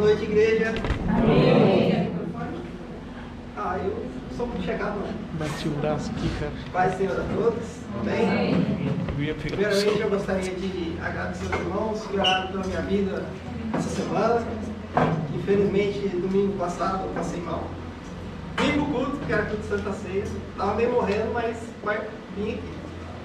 noite, igreja. Amém. Eu sou muito chegado, não. Bati o braço aqui, cara. Paz, Senhor, a todos. Amém. Eu ia pegar Primeiramente, eu gostaria de agradecer aos irmãos que oraram pela minha vida essa semana. Infelizmente, domingo passado, eu passei mal. Vim pro culto, que era culto Santa Ceia. Estava meio morrendo, mas vim aqui.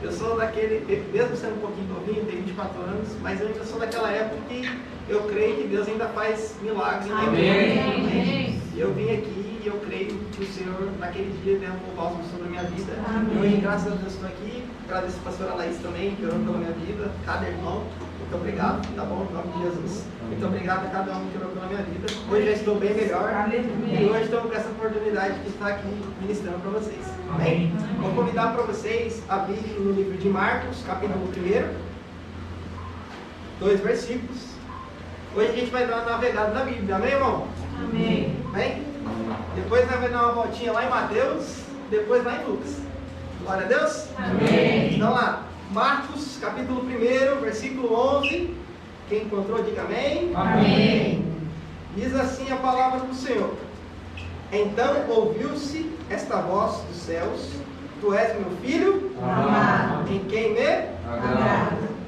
Eu sou daquele, mesmo sendo um pouquinho novinho, tenho 24 anos, mas eu ainda sou daquela época que eu creio que Deus ainda faz milagres. Amém. E eu vim aqui e eu creio que o Senhor, naquele dia, derramou bálsamo sobre a minha vida. Amém. E hoje, graças a Deus, estou aqui. Agradeço a pastora Laís também, que orou pela minha vida, cada irmão. Muito obrigado, tá bom? Em nome de Jesus. Muito obrigado a cada um que orou pela minha vida. Hoje já estou bem melhor. Aleluia. E hoje estou com essa oportunidade de estar aqui ministrando para vocês. Amém? Vou convidar para vocês a abrirem no livro de Marcos, capítulo 1, 2 versículos. Hoje a gente vai dar uma navegada na Bíblia, amém, irmão? Amém. Amém? Depois nós vamos dar uma voltinha lá em Mateus, depois lá em Lucas. Glória a Deus? Amém. Então lá, Marcos, capítulo 1, versículo 11. Quem encontrou, diga amém. Amém. Diz assim a palavra do Senhor. Então ouviu-se esta voz dos céus: Tu és meu filho, Amado. em quem me Agrado.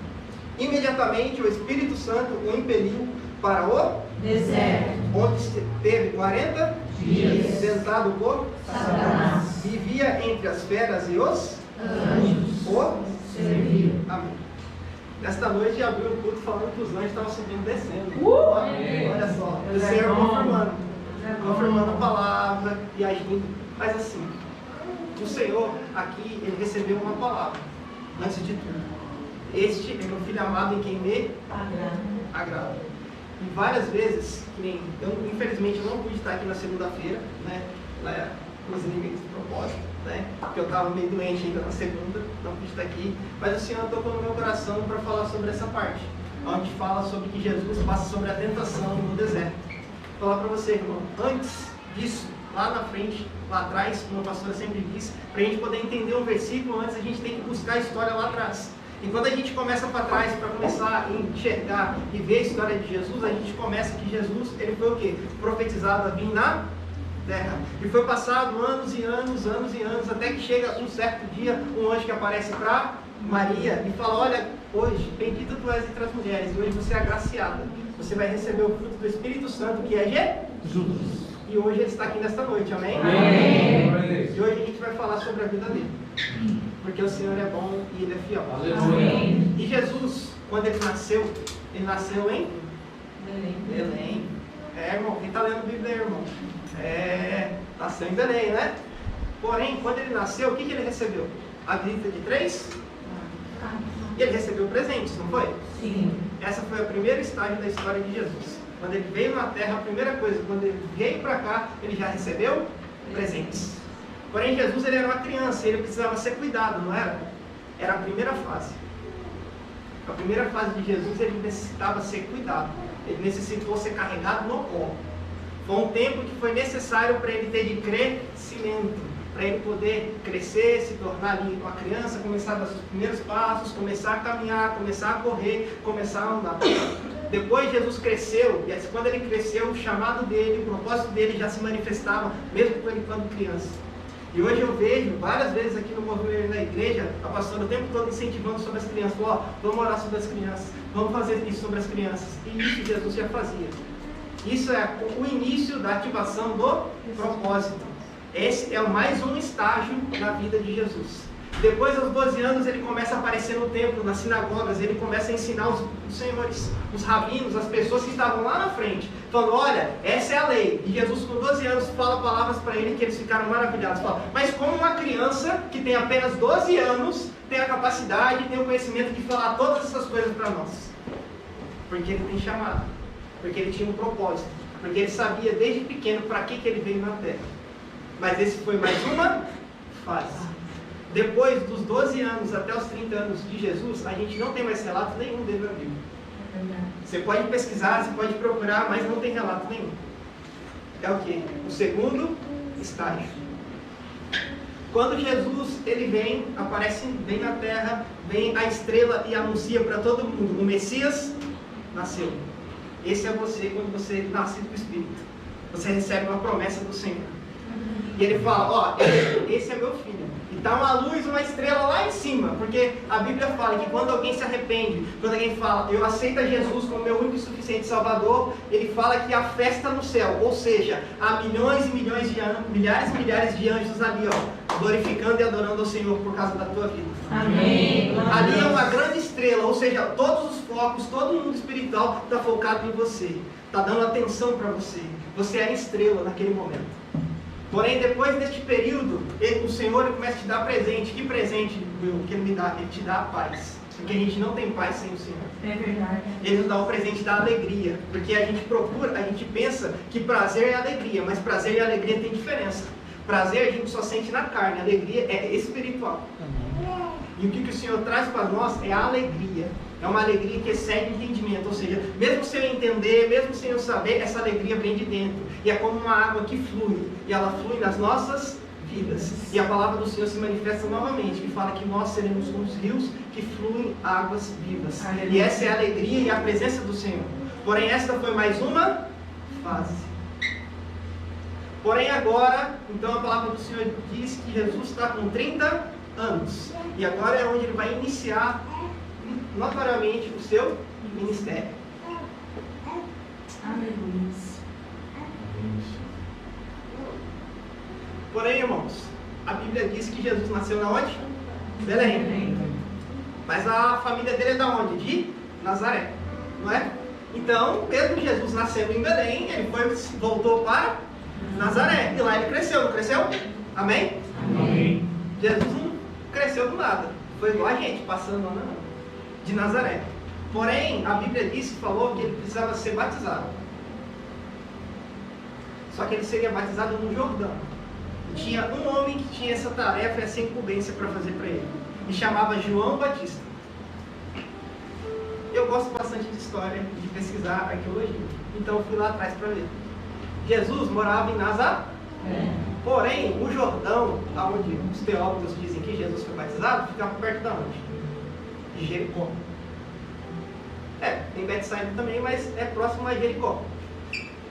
Imediatamente o Espírito Santo o impeliu para o Deserto. onde teve 40 Dias. sentado por Satanás. vivia entre as feras e os Anjos. o Serviu. Amém. Nesta noite abriu o culto falando que os anjos estavam subindo e descendo. Olha só, o Senhor confirmando a palavra e agindo. Mas assim, o Senhor aqui, ele recebeu uma palavra, antes de tudo. Este é meu filho amado em quem me agrada. E várias vezes, que nem eu, infelizmente, eu não pude estar aqui na segunda-feira, né? Inclusive de propósito, né? Porque eu estava meio doente ainda na segunda, não pude estar aqui. Mas o Senhor tocou no meu coração para falar sobre essa parte, onde fala sobre que Jesus passa sobre a tentação no deserto. Vou falar para você, irmão, antes disso, lá na frente, lá atrás, como a pastora sempre diz, para a gente poder entender um versículo, antes a gente tem que buscar a história lá atrás. E quando a gente começa para trás, para começar a enxergar e ver a história de Jesus, a gente começa que Jesus, ele foi o quê? Profetizado a vir na terra. E foi passado anos e anos, até que chega um certo dia, um anjo que aparece para Maria e fala: olha, hoje, bendita tu és entre as mulheres, e hoje você é agraciada. Você vai receber o fruto do Espírito Santo, que é Jesus. E hoje ele está aqui nesta noite, amém? Amém. E hoje a gente vai falar sobre a vida dele. Porque o Senhor é bom e ele é fiel. Amém. E Jesus, quando ele nasceu em Belém. Irmão, quem está lendo a Bíblia, irmão? Nasceu em Belém, né? Porém, quando ele nasceu, o que ele recebeu? A visita de 3? E ele recebeu presentes, não foi? Sim. Essa foi a primeira estágio da história de Jesus. Quando ele veio na terra, a primeira coisa, quando ele veio para cá, ele já recebeu presentes. Porém, Jesus, ele era uma criança, ele precisava ser cuidado, não era? Era a primeira fase. A primeira fase de Jesus, ele necessitava ser cuidado. Ele necessitou ser carregado no colo. Foi um tempo que foi necessário para ele ter de crescimento, para ele poder crescer, se tornar ali uma criança, começar a dar seus primeiros passos, começar a caminhar, começar a correr, começar a andar. Depois Jesus cresceu, e quando ele cresceu, o chamado dele, o propósito dele já se manifestava, mesmo ele quando criança. E hoje eu vejo várias vezes aqui no movimento da igreja, a pastora o tempo todo incentivando sobre as crianças, vamos orar sobre as crianças, vamos fazer isso sobre as crianças. E isso Jesus já fazia. Isso é o início da ativação do propósito. Esse é mais um estágio na vida de Jesus. Depois, aos 12 anos, ele começa a aparecer no templo, nas sinagogas, ele começa a ensinar os senhores, os rabinos, as pessoas que estavam lá na frente, falando: olha, essa é a lei. E Jesus, com 12 anos, fala palavras para ele que eles ficaram maravilhados. Fala: mas como uma criança que tem apenas 12 anos tem a capacidade, tem o conhecimento de falar todas essas coisas para nós? Porque ele tem chamado, porque ele tinha um propósito, porque ele sabia desde pequeno para que ele veio na terra. Mas esse foi mais uma fase. Depois dos 12 anos até os 30 anos de Jesus, a gente não tem mais relato nenhum dele na Bíblia. Você pode pesquisar, você pode procurar, mas não tem relato nenhum. É o que? O segundo estágio. Quando Jesus ele vem, aparece bem na terra, vem a estrela e anuncia para todo mundo: o Messias nasceu. Esse é você quando você nasce do Espírito. Você recebe uma promessa do Senhor. E ele fala, ó, esse é meu filho. E está uma luz, uma estrela lá em cima. Porque a Bíblia fala que quando alguém se arrepende, quando alguém fala, eu aceito Jesus como meu único e suficiente Salvador, ele fala que há festa no céu. Ou seja, há milhões e milhões de anjos, milhares e milhares de anjos ali, ó, glorificando e adorando ao Senhor por causa da tua vida. Amém. Ali é uma grande estrela, ou seja, todos os focos, todo mundo espiritual está focado em você. Está dando atenção para você. Você é a estrela naquele momento. Porém, depois deste período, o Senhor ele começa a te dar presente. Que presente que Ele me dá? Ele te dá a paz. Porque a gente não tem paz sem o Senhor. É verdade. Ele nos dá o presente da alegria. Porque a gente procura, a gente pensa que prazer é alegria. Mas prazer e alegria tem diferença. Prazer a gente só sente na carne. Alegria é espiritual. E o que o Senhor traz para nós é a alegria. É uma alegria que excede entendimento. Ou seja, mesmo sem eu entender, mesmo sem eu saber, essa alegria vem de dentro. E é como uma água que flui. E ela flui nas nossas vidas. E a palavra do Senhor se manifesta novamente. Que fala que nós seremos como os rios que fluem águas vivas. E essa é a alegria e a presença do Senhor. Porém, esta foi mais uma fase. Porém, agora, então a palavra do Senhor diz que Jesus está com 30 anos. E agora é onde ele vai iniciar notoriamente o seu ministério. Aleluia. Porém, irmãos, a Bíblia diz que Jesus nasceu na onde? Belém. Mas a família dele é da onde? De Nazaré, não é? Então, mesmo Jesus nascendo em Belém, ele voltou para Nazaré. E lá ele cresceu, não cresceu? Amém? Amém. Jesus não cresceu do nada. Foi igual a gente, passando lá de Nazaré. Porém, a Bíblia disse, falou que ele precisava ser batizado. Só que ele seria batizado no Jordão. Tinha um homem que tinha essa tarefa e essa incumbência para fazer para ele. E chamava João Batista. Eu gosto bastante de história, de pesquisar arqueologia. Então eu fui lá atrás para ver. Jesus morava em Nazaré. Porém, o Jordão, onde os teólogos dizem que Jesus foi batizado, ficava perto de onde? De Jericó. Tem Betsaida também, mas é próximo a Jericó.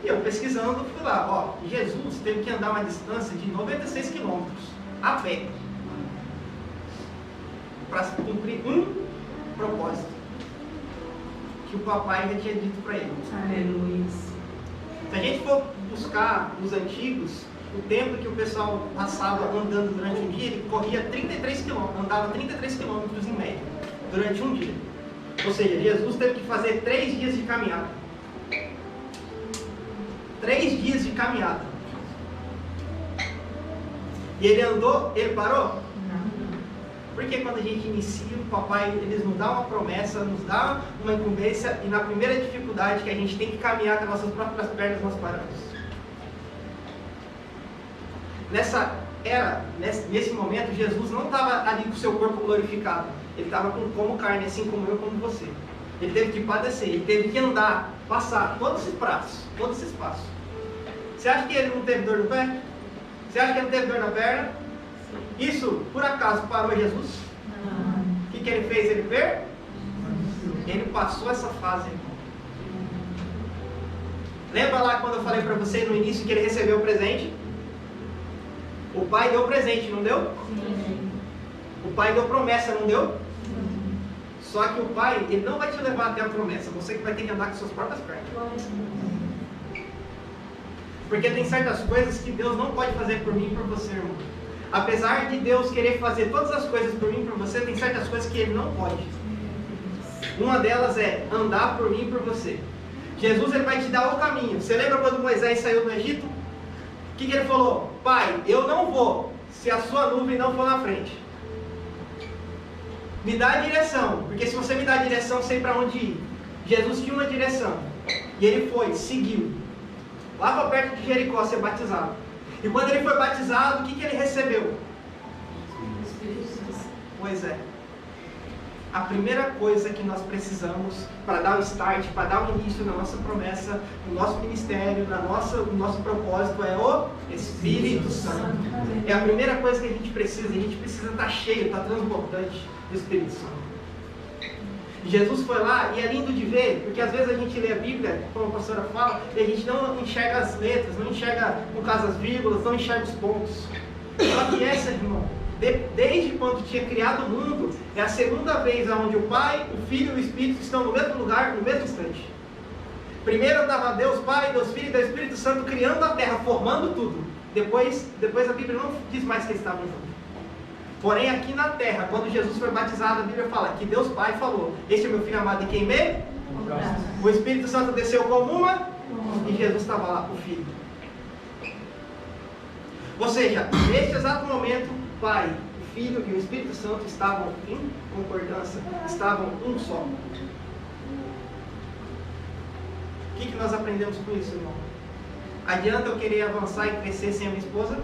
E eu pesquisando, fui lá, ó, Jesus teve que andar uma distância de 96 quilômetros a pé para cumprir um propósito que o papai já tinha dito para ele. Aleluia. Se a gente for buscar nos antigos, o tempo que o pessoal passava andando durante um dia, ele corria 33 quilômetros, andava 33 quilômetros em média, durante um dia. Ou seja, Jesus teve que fazer 3 dias de caminhada. 3 dias de caminhada. E ele andou, ele parou? Não. Porque quando a gente inicia, o papai, eles nos dá uma promessa, nos dá uma incumbência, e na primeira dificuldade que a gente tem que caminhar com as nossas próprias pernas, nós paramos. Nesse momento, Jesus não estava ali com o seu corpo glorificado. Ele estava como carne, assim como eu, como você. Ele teve que padecer, ele teve que andar, passar todos esses passos, todo esse espaço. Você acha que ele não teve dor no pé? Você acha que ele não teve dor na perna? Isso, por acaso, parou Jesus? Não. O que ele fez? Ele passou essa fase. Lembra lá quando eu falei para você no início que ele recebeu o presente? O pai deu presente, não deu? Sim. O pai deu promessa, não deu? Só que o pai, ele não vai te levar até a promessa. Você que vai ter que andar com suas próprias pernas. Porque tem certas coisas que Deus não pode fazer por mim e por você, irmão. Apesar de Deus querer fazer todas as coisas por mim e por você, tem certas coisas que Ele não pode. Uma delas é andar por mim e por você. Jesus, ele vai te dar o caminho. Você lembra quando Moisés saiu do Egito? O que ele falou? Pai, eu não vou se a sua nuvem não for na frente. Me dá a direção, porque se você me dá a direção, eu sei para onde ir. Jesus tinha uma direção, e ele foi, seguiu, lá para perto de Jericó ser batizado. E quando ele foi batizado, o que ele recebeu? Pois é, a primeira coisa que nós precisamos para dar o start, para dar o início na nossa promessa, no nosso ministério, no nosso propósito é o Espírito Santo. É a primeira coisa que a gente precisa estar cheio, estar transbordante do Espírito Santo. Jesus foi lá e é lindo de ver, porque às vezes a gente lê a Bíblia, como a pastora fala, e a gente não enxerga as letras, não enxerga, no caso, as vírgulas, não enxerga os pontos. Só que essa, irmão, desde quando tinha criado o mundo, é a segunda vez onde o Pai, o Filho e o Espírito estão no mesmo lugar, no mesmo instante. Primeiro estava Deus Pai, Deus Filho e Deus Espírito Santo criando a terra, formando tudo. Depois a Bíblia não diz mais que eles estavam juntos. Porém, aqui na terra, quando Jesus foi batizado, a Bíblia fala que Deus Pai falou: este é meu filho amado em quem me... O Espírito Santo desceu como uma, e Jesus estava lá, o Filho. Ou seja, neste exato momento, o Pai, o Filho e o Espírito Santo estavam em concordância, estavam um só. O que nós aprendemos com isso, irmão? Adianta eu querer avançar e crescer sem a minha esposa?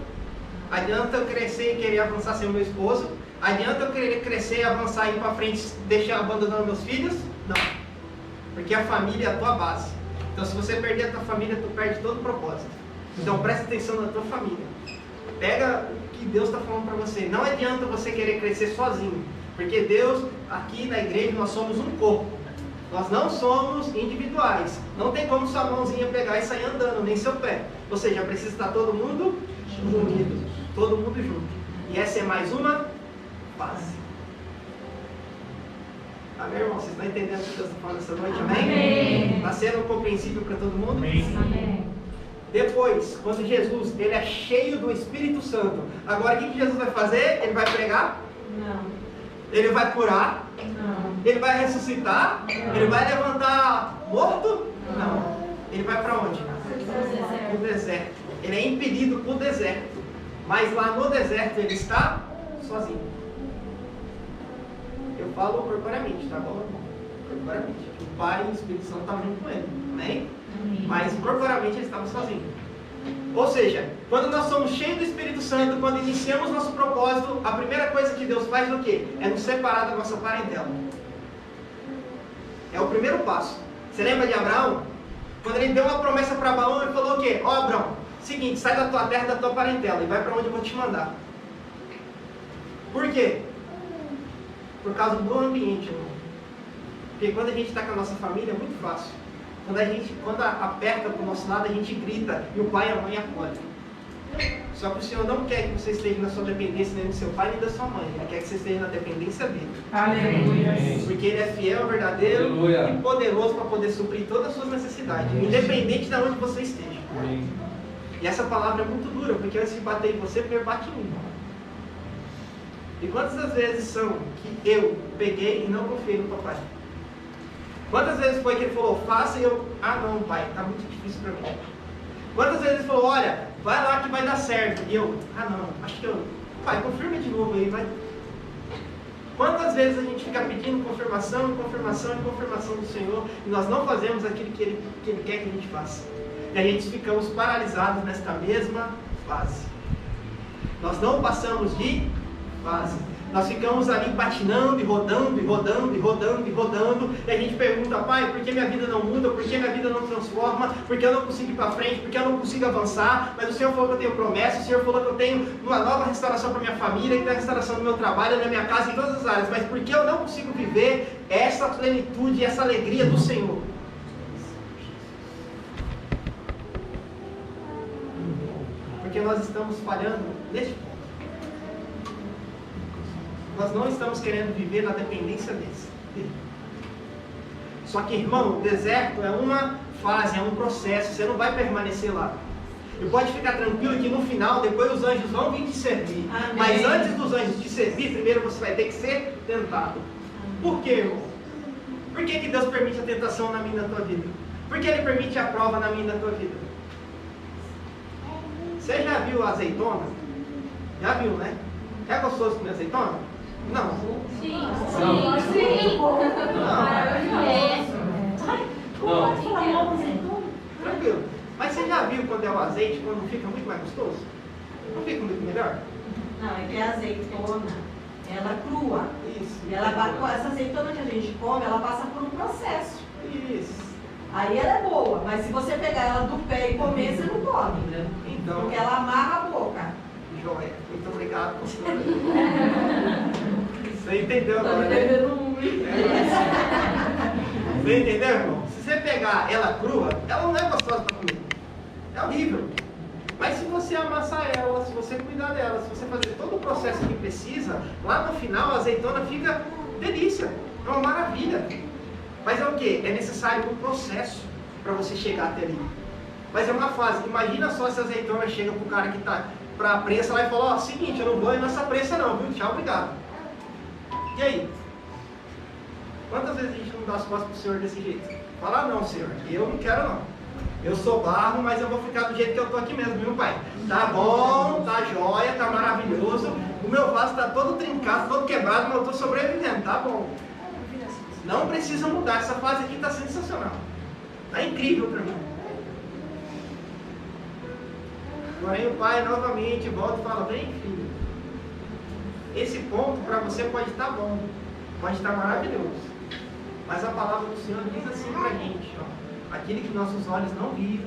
Adianta eu crescer e querer avançar sem o meu esposo? Adianta eu querer crescer e avançar e ir para frente, deixar abandonando meus filhos? Não. Porque a família é a tua base. Então, se você perder a tua família, tu perde todo o propósito. Então, presta atenção na tua família. Pega o que Deus está falando para você. Não adianta você querer crescer sozinho. Porque Deus, aqui na igreja, nós somos um corpo. Nós não somos individuais. Não tem como sua mãozinha pegar e sair andando, nem seu pé. Ou seja, precisa estar todo mundo unido. Todo mundo junto. E essa é mais uma fase. Amém, irmão? Vocês estão entendendo o que Deus está falando essa noite? Amém? Está sendo compreensível para todo mundo? Amém. Depois, quando Jesus ele é cheio do Espírito Santo, agora o que Jesus vai fazer? Ele vai pregar? Não. Ele vai curar? Não. Ele vai ressuscitar? Não. Ele vai levantar morto? Não. Ele vai para onde? Para o deserto. Ele é impelido para o deserto. Mas lá no deserto ele está sozinho. Eu falo corporamente, tá bom? Corporamente. O Pai e o Espírito Santo estavam junto com ele. Amém? Mas corporamente ele estava sozinho. Ou seja, quando nós somos cheios do Espírito Santo, quando iniciamos nosso propósito, a primeira coisa que Deus faz é o quê? É nos separar da nossa parentela. É o primeiro passo. Você lembra de Abraão? Quando ele deu uma promessa para Abraão, ele falou o quê? Ó, Abraão, seguinte, sai da tua terra, da tua parentela e vai para onde eu vou te mandar. Por quê? Por causa do ambiente, irmão. Porque quando a gente está com a nossa família é muito fácil. Quando aperta para o nosso lado, a gente grita e o pai e a mãe acolhem. Só que o Senhor não quer que você esteja na sua dependência nem do seu pai nem da sua mãe. Ele quer que você esteja na dependência dele. Aleluia. Porque ele é fiel, verdadeiro Aleluia. e poderoso para poder suprir todas as suas necessidades, independente de onde você esteja. Amém. E essa palavra é muito dura, porque antes de bater em você, primeiro bate em mim. E quantas das vezes são que eu peguei e não confiei no papai? Quantas vezes foi que ele falou, faça e eu, não pai, está muito difícil para mim. Quantas vezes ele falou, olha, vai lá que vai dar certo. E eu, não, acho que eu, pai, confirma de novo aí, vai. Quantas vezes a gente fica pedindo confirmação, e confirmação, e confirmação do Senhor, e nós não fazemos aquilo que Ele quer que a gente faça. E a gente ficamos paralisados nesta mesma fase. Nós não passamos de fase. Nós ficamos ali patinando e rodando, e rodando, e rodando, e rodando. E a gente pergunta, pai, por que minha vida não muda? Por que minha vida não transforma? Por que eu não consigo ir para frente? Por que eu não consigo avançar? Mas o Senhor falou que eu tenho promessa, o Senhor falou que eu tenho uma nova restauração para minha família, que tem a restauração do meu trabalho, na minha casa, em todas as áreas. Mas por que eu não consigo viver essa plenitude, essa alegria do Senhor? Porque nós estamos falhando neste ponto. Nós não estamos querendo viver na dependência dele. Só que, irmão, o deserto é uma fase, é um processo. Você não vai permanecer lá. E pode ficar tranquilo que no final, depois os anjos vão vir te servir. Amém. Mas antes dos anjos te servir, primeiro você vai ter que ser tentado. Por quê, irmão? Por que Deus permite a tentação na minha e na tua vida? Por que Ele permite a prova na minha e na tua vida? Você já viu a azeitona? Já viu, né? É gostoso comer azeitona? Não. Sim. Não. Tranquilo. Mas você já viu quando é o azeite, quando fica muito mais gostoso? Não fica muito melhor? Não, é que a azeitona, ela é crua. Isso. E essa azeitona que a gente come, ela passa por um processo. Isso. Aí ela é boa, mas se você pegar ela do pé e comer, você não come, né? Então, Porque ela amarra a boca. joia. Muito obrigado, pastor. Você entendeu Tá agora, me né? devendo muito. Entendeu, irmão? Se você pegar ela crua, ela não é gostosa para comer. É horrível. Mas se você amassar ela, se você cuidar dela, se você fazer todo o processo que precisa, lá no final a azeitona fica delícia. É uma maravilha. Mas é o que? É necessário um processo para você chegar até ali. Mas é uma fase. Imagina só se a azeitona chega pro cara que está para a prensa lá e fala, ó, seguinte, eu não vou ir nessa prensa não, viu? Tchau, obrigado. E aí? Quantas vezes a gente não dá as costas pro Senhor desse jeito? Fala, não, Senhor, eu não quero não. Eu sou barro, mas eu vou ficar do jeito que eu tô aqui mesmo, viu, pai? Tá bom, tá jóia, tá maravilhoso. O meu vaso tá todo trincado, todo quebrado, mas eu tô sobrevivendo, tá bom. Não precisa mudar, essa fase aqui tá sensacional. Tá incrível para mim. Porém o pai novamente volta e fala, vem filho, esse ponto para você pode estar bom, pode estar maravilhoso, mas a palavra do Senhor diz assim para a gente, ó, aquilo que nossos olhos não viram,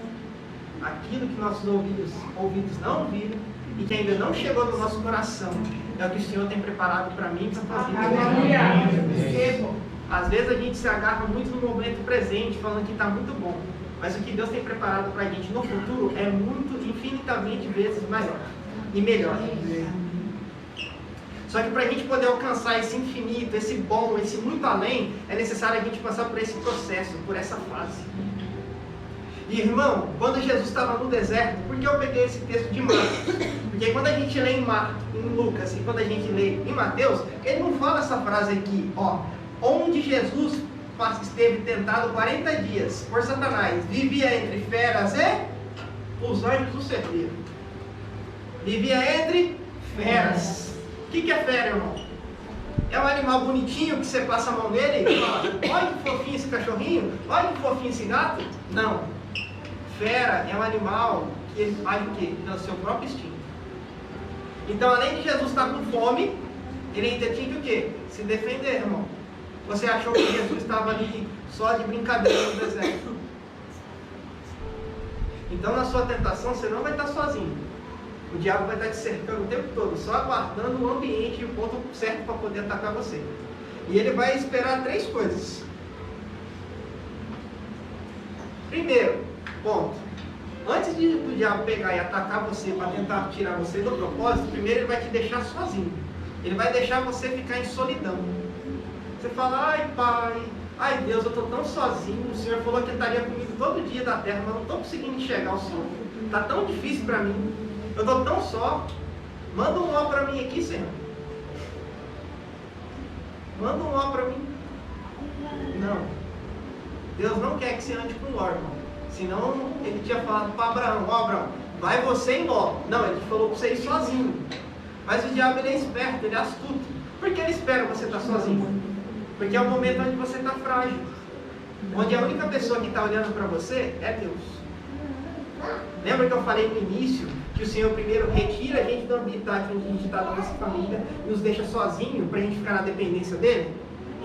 aquilo que nossos ouvidos não viram e que ainda não chegou no nosso coração, é o que o Senhor tem preparado para mim e para a tua vida. Às vezes a gente se agarra muito no momento presente, falando que está muito bom. Mas o que Deus tem preparado para a gente no futuro é muito, infinitamente vezes maior e melhor. Só que para a gente poder alcançar esse infinito, esse bom, esse muito além, é necessário a gente passar por esse processo, por essa fase. E irmão, quando Jesus estava no deserto, por que eu peguei esse texto de Marcos? Porque quando a gente lê em Lucas e quando a gente lê em Mateus, ele não fala essa frase aqui, ó, onde Jesus esteve tentado 40 dias por Satanás, vivia entre feras e os anjos o serviam. Vivia entre feras. O que é fera, irmão? É um animal bonitinho que você passa a mão nele e fala, olha que fofinho esse cachorrinho, olha que fofinho esse gato. Não. Fera é um animal que ele faz o quê? Pelo seu próprio instinto. Então, além de Jesus estar com fome, ele ainda tinha que o quê? Se defender, irmão. Você achou que Jesus estava ali só de brincadeira no deserto? Então na sua tentação você não vai estar sozinho. O diabo vai estar te cercando o tempo todo, só aguardando o ambiente e o ponto certo para poder atacar você. E ele vai esperar 3 coisas. Primeiro, ponto. Antes do diabo pegar e atacar você para tentar tirar você do propósito, primeiro ele vai te deixar sozinho. Ele vai deixar você ficar em solidão. Você fala, ai pai, ai Deus, eu estou tão sozinho, o Senhor falou que estaria comigo todo dia da terra, mas não estou conseguindo enxergar o Senhor. Está tão difícil para mim, eu estou tão só. Manda um ó para mim aqui, Senhor. Manda um ó para mim. Não. Deus não quer que você ande com Ló, irmão. Senão ele tinha falado para Abraão, ó Abraão, vai você em Ló. Não, ele falou para você ir sozinho. Mas o diabo ele é esperto, ele é astuto. Por que ele espera você estar sozinho? Porque é o momento onde você está frágil. Onde a única pessoa que está olhando para você é Deus. Lembra que eu falei no início que o Senhor primeiro retira a gente do ambiente onde a gente está da nossa família e nos deixa sozinho para a gente ficar na dependência dele?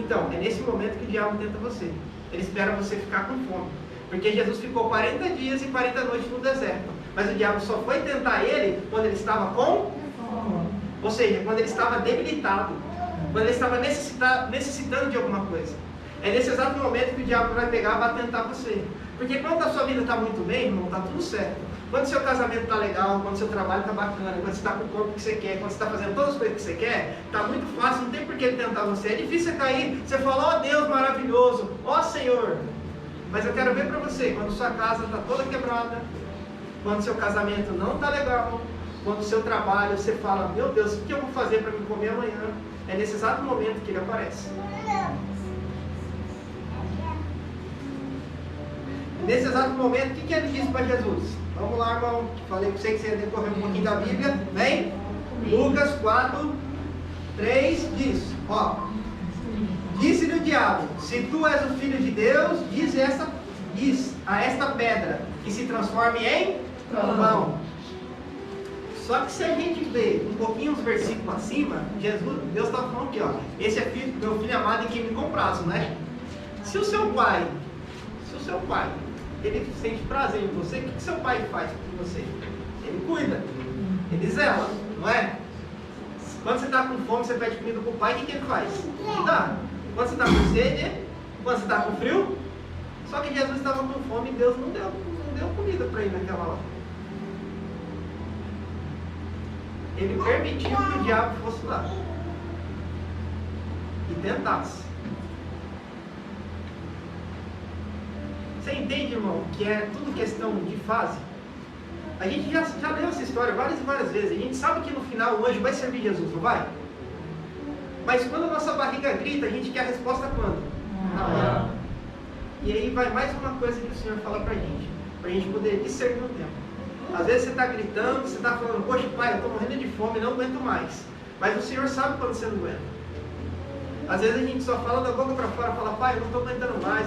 Então, é nesse momento que o diabo tenta você. Ele espera você ficar com fome. Porque Jesus ficou 40 dias e 40 noites no deserto. Mas o diabo só foi tentar ele quando ele estava com fome. Ou seja, quando ele estava debilitado. Quando ele estava necessitando de alguma coisa. É nesse exato momento que o diabo vai pegar e vai tentar você. Porque quando a sua vida está muito bem, irmão, está tudo certo. Quando seu casamento está legal, quando seu trabalho está bacana, quando você está com o corpo que você quer, quando você está fazendo todas as coisas que você quer, está muito fácil, não tem por que ele tentar você. É difícil você cair, você fala, ó Deus maravilhoso, ó Senhor. Mas eu quero ver para você, quando sua casa está toda quebrada, quando seu casamento não está legal, quando o seu trabalho, você fala, meu Deus, o que eu vou fazer para me comer amanhã? É nesse exato momento que ele aparece. Nesse exato momento, o que ele disse para Jesus? Vamos lá, irmão. Falei para você que você ia decorrer um pouquinho da Bíblia. Vem. Lucas 4, 3 diz. Ó. Disse-lhe o diabo, se tu és o filho de Deus, diz a esta pedra que se transforme em pão. Só que se a gente ver um pouquinho os versículos acima, Deus está falando aqui, ó. Esse é meu filho amado em quem me comprazo, né? Se o seu pai, ele sente prazer em você, o que seu pai faz por você? Ele cuida, ele zela, não é? Quando você está com fome, você pede comida para o pai, o que ele faz? Dá. Quando você está com sede, quando você está com frio, Só que Jesus estava com fome e Deus não deu comida para ele naquela hora. Ele permitiu que o diabo fosse lá e tentasse. Você entende, irmão, que é tudo questão de fase? A gente já leu essa história várias e várias vezes. A gente sabe que no final o anjo vai servir Jesus, não vai? Mas quando a nossa barriga grita, a gente quer a resposta quando? Na hora. E aí vai mais uma coisa que o Senhor fala pra gente poder discernir o tempo. Às vezes você está gritando, você está falando, poxa pai, eu estou morrendo de fome, não aguento mais. Mas o Senhor sabe quando você não aguenta. Às vezes a gente só fala da boca para fora, fala, pai, eu não estou aguentando mais,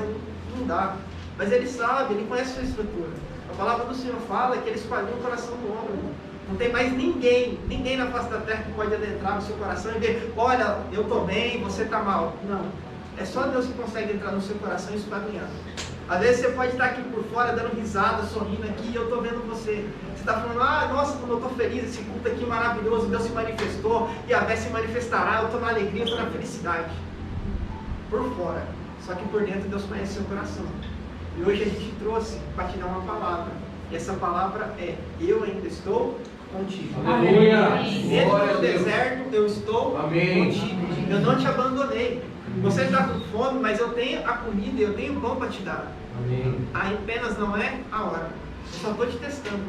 não dá. Mas Ele sabe, Ele conhece a sua estrutura. A palavra do Senhor fala que Ele esquadrinha o coração do homem. Não tem mais ninguém na face da terra que pode adentrar no seu coração e ver, olha, eu estou bem, você está mal. Não. É só Deus que consegue entrar no seu coração e esquadrinhar. Às vezes você pode estar aqui por fora, dando risada, sorrindo aqui, e eu estou vendo você. Você está falando, nossa, como eu estou feliz, esse culto aqui maravilhoso, Deus se manifestou, e a Vé se manifestará, eu estou na alegria, eu estou na felicidade. Por fora. Só que por dentro Deus conhece seu coração. E hoje a gente trouxe para te dar uma palavra. E essa palavra é, eu ainda estou contigo. Aleluia! Dentro do deserto eu estou contigo. Eu não te abandonei. Você está com fome, mas eu tenho a comida e eu tenho pão para te dar. Amém. Apenas não é a hora. Eu só estou te testando.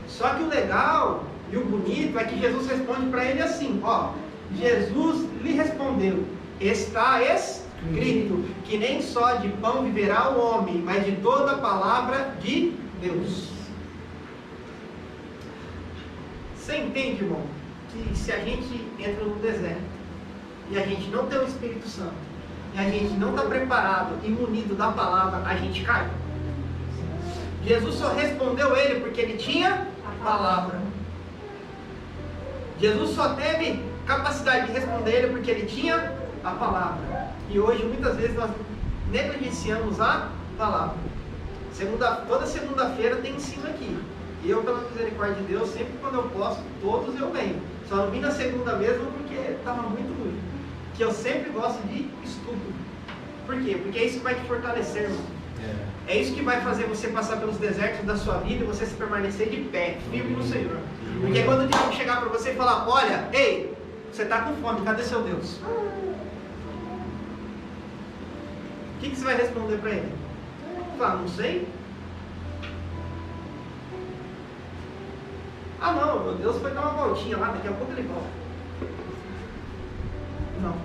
Só que o legal e o bonito é que Jesus responde para ele assim, Jesus lhe respondeu, está escrito que nem só de pão viverá o homem, mas de toda a palavra de Deus. Você entende, irmão, que se a gente entra no deserto e a gente não tem o Espírito Santo, e a gente não está preparado e munido da palavra, a gente cai? Jesus só respondeu ele porque ele tinha a palavra. Jesus só teve capacidade de responder ele porque ele tinha a palavra. E hoje muitas vezes nós negligenciamos a palavra. Toda segunda-feira tem ensino aqui. E eu, pela misericórdia de Deus, sempre quando eu posso, todos eu venho. Só não vim na segunda mesmo porque estava muito ruim. Que eu sempre gosto de estudo. Por quê? Porque é isso que vai te fortalecer, irmão. É isso que vai fazer você passar pelos desertos da sua vida e você se permanecer de pé, firme no Senhor. Porque quando o diabo chegar para você e falar, olha, ei, você está com fome, cadê seu Deus? O que você vai responder para ele? Fala, não sei. Não, meu Deus foi dar uma voltinha lá, daqui a pouco ele volta. Não.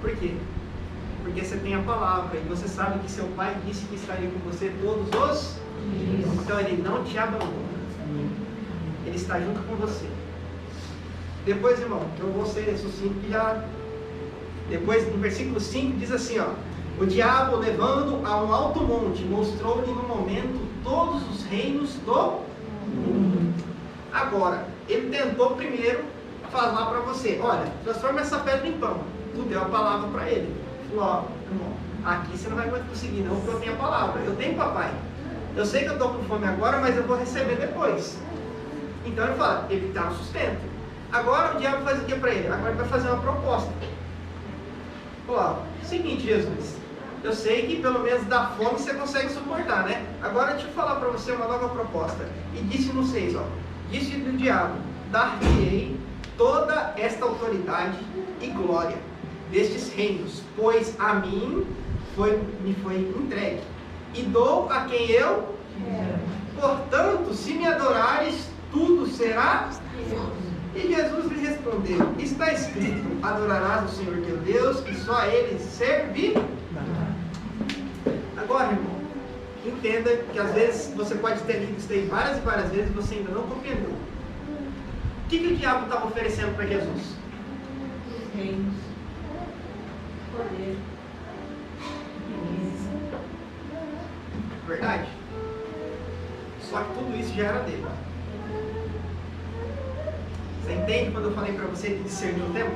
Por quê? Porque você tem a palavra e você sabe que seu pai disse que estaria com você todos os dias. Então ele não te abandona. Ele está junto com você. Depois, irmão, eu vou ser sucinto que já... Depois, no versículo 5, diz assim, o diabo, levando a um alto monte, mostrou-lhe no momento todos os reinos do mundo. Agora, ele tentou primeiro falar para você, olha, transforma essa pedra em pão. Tu deu a palavra para ele. Falou, irmão, aqui você não vai conseguir não, porque eu tenho a palavra. Eu tenho papai. Eu sei que eu estou com fome agora, mas eu vou receber depois. Então ele fala, ele dá o sustento. Agora o diabo faz o que para ele? Agora ele vai fazer uma proposta. Falou, seguinte, Jesus, eu sei que pelo menos da fome você consegue suportar, né? Agora deixa eu falar para você uma nova proposta. E disse no 6, disse do diabo, dar-te-ei toda esta autoridade e glória destes reinos, pois a mim me foi entregue, e dou a quem eu quero. Portanto, se me adorares, tudo será teu. E Jesus lhe respondeu, está escrito, adorarás o Senhor teu Deus, e só a Ele servirás. Agora, irmão, entenda que às vezes você pode ter lido isso aí várias e várias vezes e você ainda não compreendeu. O que o diabo estava oferecendo para Jesus? Reinos, poder, riqueza. Verdade? Só que tudo isso já era dele. Você entende quando eu falei para você de discernir o tempo?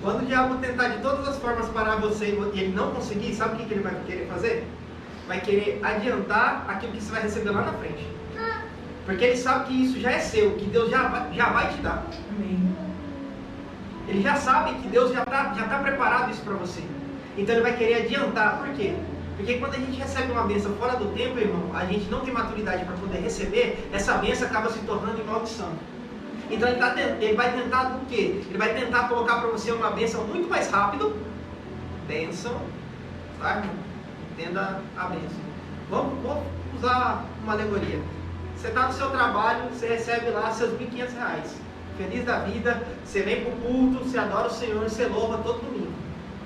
Quando o diabo tentar de todas as formas parar você e ele não conseguir, sabe o que ele vai querer fazer? Vai querer adiantar aquilo que você vai receber lá na frente. Porque ele sabe que isso já é seu, que Deus já vai te dar. Amém. Ele já sabe que Deus já tá preparado isso para você. Então ele vai querer adiantar. Por quê? Porque quando a gente recebe uma bênção fora do tempo, irmão, a gente não tem maturidade para poder receber, essa bênção acaba se tornando em maldição. Então ele vai tentar o quê? Ele vai tentar colocar para você uma bênção muito mais rápido. Bênção, tá, irmão? Entenda a bênção. Vamos usar uma alegoria. Você está no seu trabalho, você recebe lá seus R$1.500. Feliz da vida, você vem para o culto, você adora o Senhor, você louva todo domingo.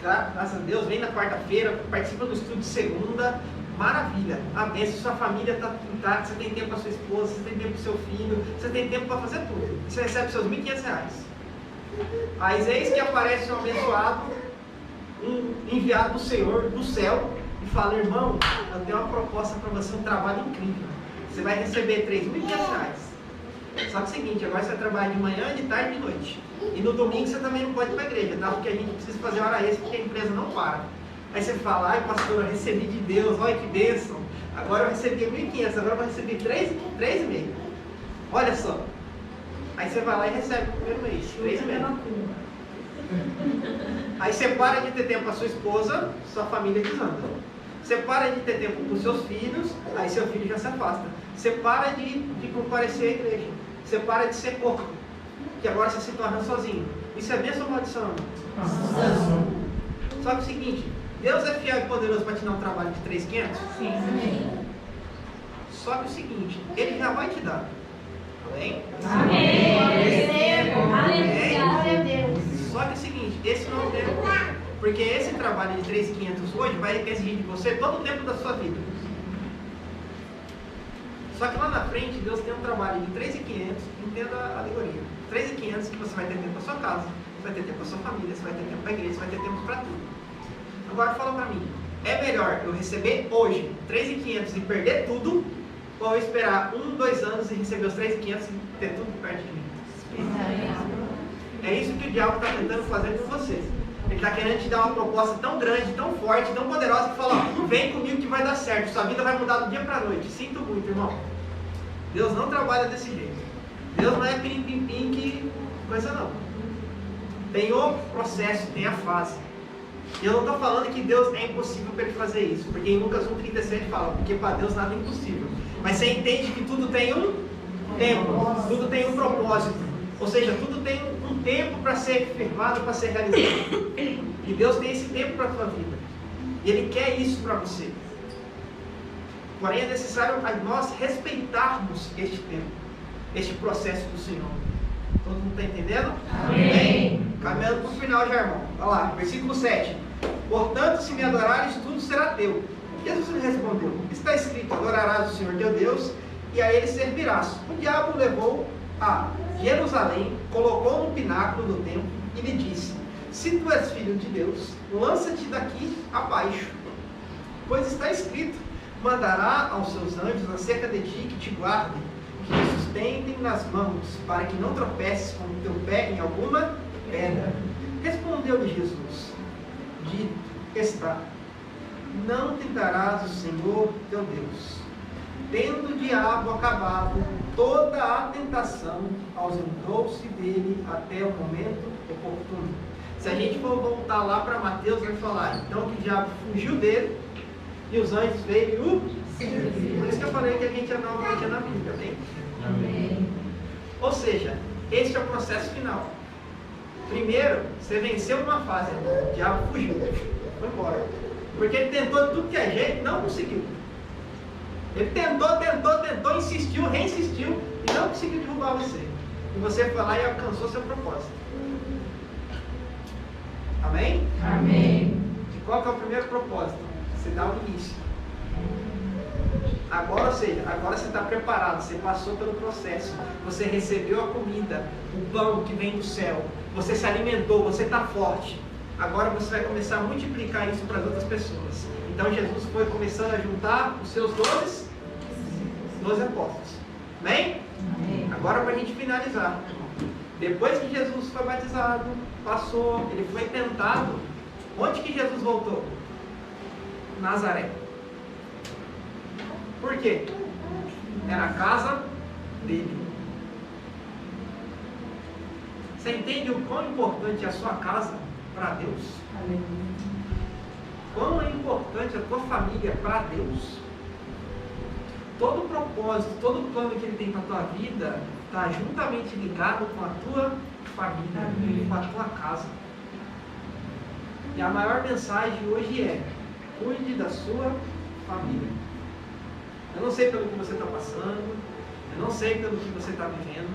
Tá? Graças a Deus, vem na quarta-feira, participa do estudo de segunda, maravilha, a bênção, sua família está intacta, você tem tempo para sua esposa, você tem tempo para o seu filho, você tem tempo para fazer tudo. Você recebe seus R$1.500. Aí eis que aparece um abençoado, um enviado do Senhor, do céu, e fala: irmão, eu tenho uma proposta para você, um trabalho incrível. Você vai receber R$3.500. Só que é o seguinte, agora você vai trabalhar de manhã, de tarde e de noite. E no domingo você também não pode ir para a igreja, tá? Porque a gente precisa fazer hora extra, porque a empresa não para. Aí você fala: ai pastor, eu recebi de Deus, olha que bênção. Agora eu recebi 1.500, agora eu vou receber 3,5. Olha só. Aí você vai lá e recebe no primeiro mês, 3,5. Aí você para de ter tempo para sua esposa, sua família desanda. Você para de ter tempo para os seus filhos, aí seu filho já se afasta. Você para de comparecer à igreja. Você para de ser corpo, que agora você se torna sozinho. Isso é bênção ou maldição? Só que é o seguinte, Deus é fiel e poderoso para te dar um trabalho de 3.500? Sim. Só que é o seguinte, Ele já vai te dar. Amém? Amém. Amém? Só que é o seguinte, esse não é o tempo. Porque esse trabalho de 3.500 hoje vai exigir de você todo o tempo da sua vida. Só que lá na frente, Deus tem um trabalho de 3.500, entenda a alegoria. 3.500 que você vai ter tempo para sua casa, você vai ter tempo para sua família, você vai ter tempo para a igreja, você vai ter tempo para tudo. Agora fala para mim, é melhor eu receber hoje 3.500 e perder tudo, ou eu esperar 2 anos e receber os 3.500 e ter tudo perto de mim? É isso que o diabo está tentando fazer com você. Ele está querendo te dar uma proposta tão grande, tão forte, tão poderosa, que fala: ó, vem comigo que vai dar certo, sua vida vai mudar do dia para a noite. Sinto muito, irmão. Deus não trabalha desse jeito. Deus não é pim-pim-pim que coisa não. Tem o processo, tem a fase. E eu não estou falando que Deus é impossível para Ele fazer isso, porque em Lucas 1,37 fala: porque para Deus nada é impossível. Mas você entende que tudo tem um tempo, tudo tem um propósito. Ou seja, tudo tem um tempo para ser firmado, para ser realizado. E Deus tem esse tempo para a sua vida. E Ele quer isso para você. Porém, é necessário nós respeitarmos este tempo, este processo do Senhor. Todo mundo está entendendo? Amém. Caminhando para o final já, irmão. Olha lá, versículo 7. Portanto, se me adorares, tudo será teu. Jesus lhe respondeu: está escrito: adorarás o Senhor teu Deus, e a Ele servirás. O diabo o levou a Jerusalém, colocou no pináculo do templo e lhe disse: se tu és filho de Deus, lança-te daqui abaixo, pois está escrito: mandará aos seus anjos acerca de ti que te guardem, que te sustentem nas mãos, para que não tropeces com o teu pé em alguma pedra. Respondeu-lhe Jesus: dito está, não tentarás o Senhor teu Deus. Tendo o diabo acabado toda a tentação, ausentou-se dele até o momento oportuno. Se a gente for voltar lá para Mateus, vai falar então que o diabo fugiu dele e os anjos veio e o serviu. Por isso que eu falei que a gente é na Bíblia, amém? Amém. Ou seja, este é o processo final. Primeiro, você venceu uma fase, o diabo fugiu, foi embora. Porque ele tentou de tudo que é jeito, não conseguiu. Ele tentou, insistiu, reinsistiu e não conseguiu derrubar você. E você foi lá e alcançou seu propósito. Amém? Amém. E qual que é o primeiro propósito? Você dá o início. Agora, ou seja, agora você está preparado, você passou pelo processo, você recebeu a comida, o pão que vem do céu, você se alimentou, você está forte. Agora você vai começar a multiplicar isso para as outras pessoas. Então Jesus foi começando a juntar os seus 12 apóstolos. Amém? Amém. Agora para a gente finalizar. Depois que Jesus foi batizado, passou, ele foi tentado. Onde que Jesus voltou? Nazaré. Por quê? Era a casa dele. Você entende o quão importante é a sua casa para Deus? Quão é importante a tua família para Deus? Todo o propósito, todo o plano que Ele tem para a tua vida está juntamente ligado com a tua família, com a tua casa. E a maior mensagem hoje é: cuide da sua família. Eu não sei pelo que você está passando, eu não sei pelo que você está vivendo,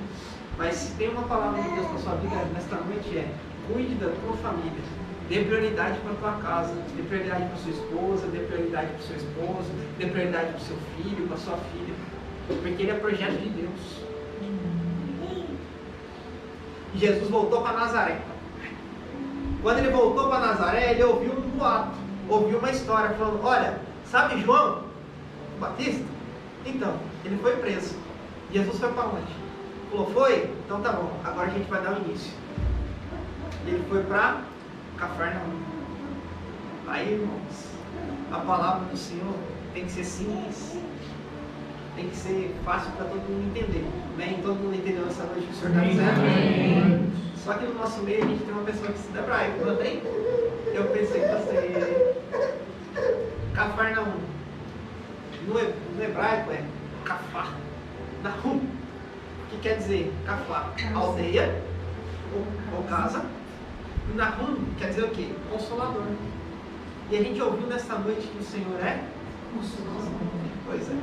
mas se tem uma palavra de Deus para a sua vida nesta noite é: cuide da tua família. Dê prioridade para a tua casa, dê prioridade para a sua esposa, dê prioridade para o seu esposo, dê prioridade para o seu filho, para a sua filha, porque ele é projeto de Deus. E Jesus voltou para Nazaré. Quando ele voltou para Nazaré, ele ouviu um boato, ouviu uma história falando: olha, sabe João Batista? Então, ele foi preso. Jesus foi para onde? Falou: foi? Então tá bom, agora a gente vai dar o início. Ele foi para Cafarnaum. Aí, irmãos, a palavra do Senhor tem que ser simples, tem que ser fácil para todo mundo entender. Bem, todo mundo entendeu essa noite que o Senhor está dizendo? Só que no nosso meio a gente tem uma pessoa que estuda hebraico, não tem? Eu pensei que você... Cafarnaum. No hebraico é Cafar. Nahum. Que quer dizer Cafar? Aldeia ou casa. Nahum quer dizer o quê? Consolador. E a gente ouviu nesta noite que o Senhor é consolador. Pois é.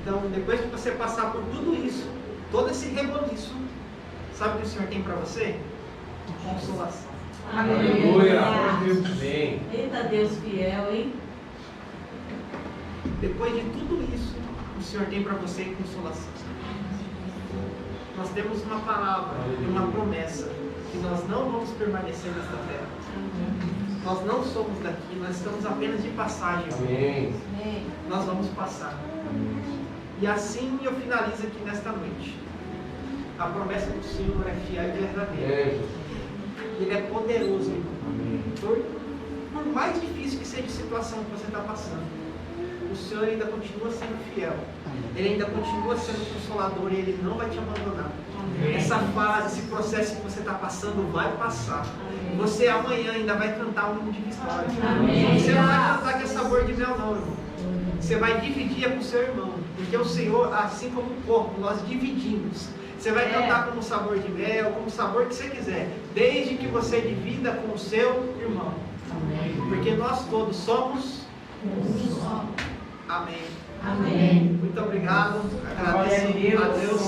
Então, depois de você passar por tudo isso, todo esse reboliço, sabe o que o Senhor tem para você? Consolação. Aleluia. Amém. Eita Deus fiel, hein? Depois de tudo isso, o Senhor tem para você consolação. Nós temos uma palavra e uma promessa que nós não vamos permanecer nesta terra. Nós não somos daqui, nós estamos apenas de passagem. Amém. Nós vamos passar. E assim eu finalizo aqui nesta noite. A promessa do Senhor é fiel e verdadeira. Ele é poderoso, irmão. Por mais difícil que seja a situação que você está passando, o Senhor ainda continua sendo fiel. Ele ainda continua sendo consolador e Ele não vai te abandonar. Essa fase, esse processo que você está passando vai passar. Você amanhã ainda vai cantar um hino de vitória. Você não vai cantar que é sabor de mel, não, irmão. Você vai dividir com o seu irmão. Porque o Senhor, assim como o corpo, nós dividimos. Você vai cantar como sabor de mel, como sabor que você quiser, desde que você divida com o seu irmão. Porque nós todos somos um só. Amém. Amém. Muito obrigado. Agradeço a Deus.